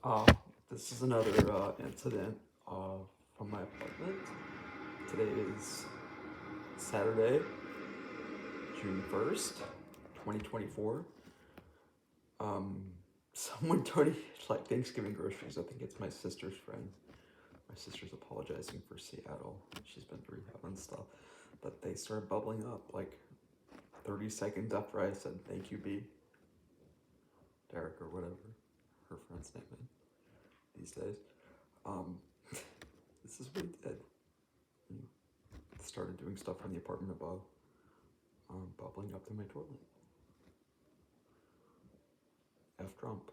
Uh, this is another incident from my apartment. Today is Saturday, June 1st, 2024. Someone donated like Thanksgiving groceries. I think it's my sister's friend. My sister's apologizing for Seattle. She's been to rehab and stuff. But they started bubbling up like 30 seconds after I said thank you, B. Derek or whatever her friend's name is these days. This is what he did. He started doing stuff from the apartment above, bubbling up to my toilet. F Trump.